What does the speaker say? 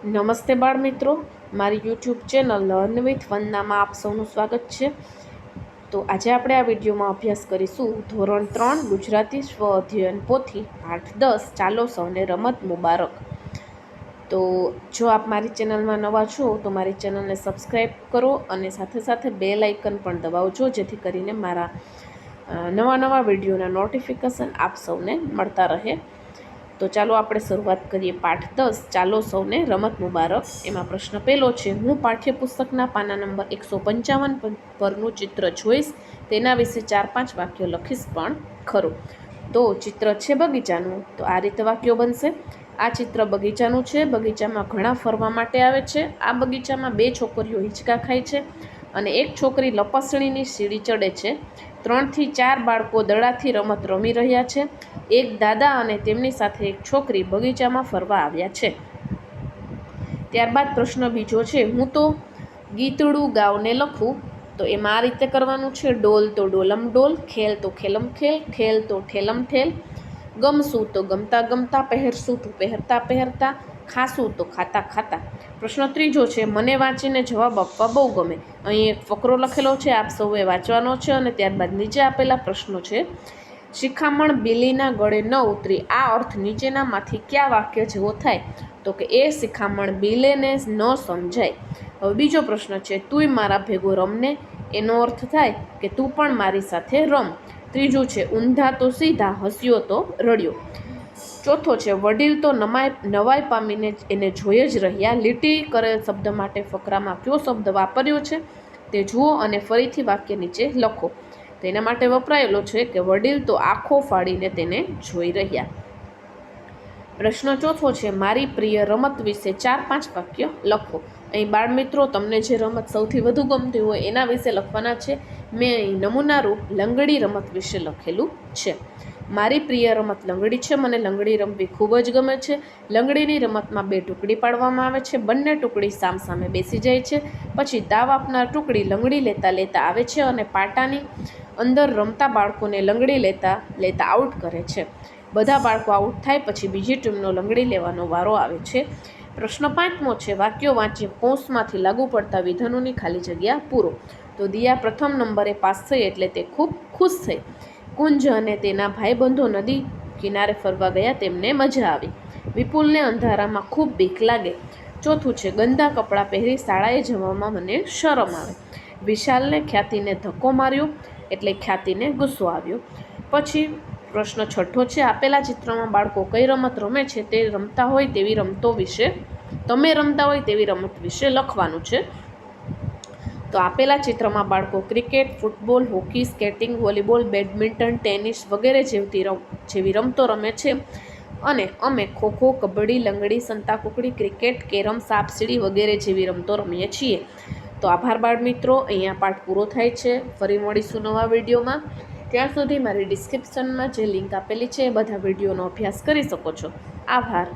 નમસ્તે બાળ મિત્રો, મારી યુટ્યુબ ચેનલ લર્ન વિથ વંદનામાં આપ સૌનું સ્વાગત છે। તો આજે આપણે આ વિડીયોમાં અભ્યાસ કરીશું ધોરણ 3 ગુજરાતી સ્વ અધ્યયન પોથી પાઠ 10 ચાલો સૌને રમત મુબારક। તો જો આપ મારી ચેનલમાં નવા છો તો મારી ચેનલને સબસ્ક્રાઈબ કરો અને સાથે સાથે બેલ આઇકન પણ દબાવજો, જેથી કરીને મારા નવા વિડીયોના નોટિફિકેશન આપ સૌને મળતા રહે। તો ચાલો આપણે શરૂઆત કરીએ। પાઠ 10 ચાલો સૌને રમત મુબારક। એમાં પ્રશ્ન પહેલો છે, હું પાઠ્યપુસ્તકના પાના નંબર 155 પરનું ચિત્ર જોઈશ, તેના વિશે 4-5 વાક્યો લખીશ પણ ખરું। તો ચિત્ર છે બગીચાનું, તો આ રીતે વાક્યો બનશે। આ ચિત્ર બગીચાનું છે, બગીચામાં ઘણા ફરવા માટે આવે છે। આ બગીચામાં 2 છોકરીઓ હિંચકા ખાય છે અને એક છોકરી લપસણીની સીડી ચડે છે। 3 થી 4 બાળકો દડાથી રમત રમી રહ્યા છે। એક દાદા અને તેમની સાથે એક છોકરી બગીચામાં ફરવા આવ્યા છે। ત્યારબાદ પ્રશ્ન બીજો છે, હું તો ગીતડું ગાવને લખું, તો એમાં આ રીતે કરવાનું છે। ડોલ તો ડોલમ ડોલ, ખેલ તો ખેલમ ખેલ, ઠેલ તો ઠેલમ ઠેલ, ગમશું તો ગમતા ગમતા, પહેરશું તો પહેરતા પહેરતા, ખાશું તો ખાતા ખાતા। પ્રશ્ન ત્રીજો છે, મને વાંચીને જવાબ આપવા બહુ ગમે। અહીં એક ફકરો લખેલો છે, આપ સૌએ વાંચવાનો છે અને ત્યારબાદ નીચે આપેલા પ્રશ્નો છે। શિખામણ બિલીના ગળે ન ઉતરી, આ અર્થ નીચેનામાંથી કયા વાક્ય જેવો થાય? તો કે એ શિખામણ બિલેને ન સમજાય। હવે બીજો પ્રશ્ન છે, તુંય મારા ભેગો રમને, એનો અર્થ થાય કે તું પણ મારી સાથે રમ। ત્રીજું છે, ઊંધા તો સીધા, હસ્યો તો રડ્યો। ચોથો છે, વડીલ તો નવાઈ પામીને એને જોઈ જ રહ્યા। લીટી કરેલ શબ્દ માટે ફકરામાં કયો શબ્દ વાપર્યો છે તે જુઓ અને ફરીથી વાક્ય નીચે લખો। તો એના માટે વપરાયેલો છે કે વડીલ તો આંખો ફાડીને તેને જોઈ રહ્યા। પ્રશ્ન ચોથો છે, મારી પ્રિય રમત વિશે 4-5 વાક્ય લખો। અહીં બાળ મિત્રો, તમને જે રમત સૌથી વધુ ગમતી હોય એના વિશે લખવાના છે। મેં અહીં નમૂનારૂપ લંગડી રમત વિશે લખેલું છે। મારી પ્રિય રમત લંગડી છે, મને લંગડી રમવી ખૂબ જ ગમે છે। લંગડીની રમતમાં 2 ટુકડી પાડવામાં આવે છે, બંને ટુકડી સામસામે બેસી જાય છે, પછી દાવ આપનાર ટુકડી લંગડી લેતા લેતા આવે છે અને પાટાની અંદર રમતા બાળકોને લંગડી લેતા લેતા આઉટ કરે છે। બધા બાળકો આઉટ થાય પછી બીજી ટીમનો લંગડી લેવાનો વારો આવે છે। પ્રશ્ન 5મો છે, વાક્યો વાંચી કૌંસમાંથી લાગુ પડતા વિધાનોની ખાલી જગ્યા પૂરો। તો દિયા પ્રથમ નંબરે પાસ થઈ એટલે તે ખૂબ ખુશ થઈ। કુંજ અને તેના ભાઈબંધો નદી કિનારે ફરવા ગયા, તેમને મજા આવી। વિપુલને અંધારામાં ખૂબ બીક લાગે। ચોથું છે, ગંદા કપડાં પહેરી શાળાએ જવામાં મને શરમ આવે। વિશાલને ખ્યાતિને ધક્કો માર્યો એટલે ખ્યાતિને ગુસ્સો આવ્યો। પછી પ્રશ્ન 6 છે, આપેલા ચિત્રમાં બાળકો કઈ રમત રમે છે તે રમતા હોય તેવી રમતો વિશે રમત વિશે લખવાનું છે। તો આપેલા ચિત્રમાં બાળકો cricket, football, hockey, skating, volleyball, badminton, tennis વગેરે જેવી રમતો રમે છે અને અમે ખોખો, કબડ્ડી, લંગડી, સંતાકુકડી, ક્રિકેટ, કેરમ, સાપ સીડી વગેરે જેવી રમતો રમીએ છીએ। તો આભાર બાળ મિત્રો, અહીંયા પાઠ પૂરો થાય છે। ફરી મળીશું નવા વિડીયોમાં। ત્યાં સુધી મારી ડિસ્ક્રિપ્શનમાં જે લિંક આપેલી છે એ બધા વિડીયોનો અભ્યાસ કરી શકો છો। આભાર।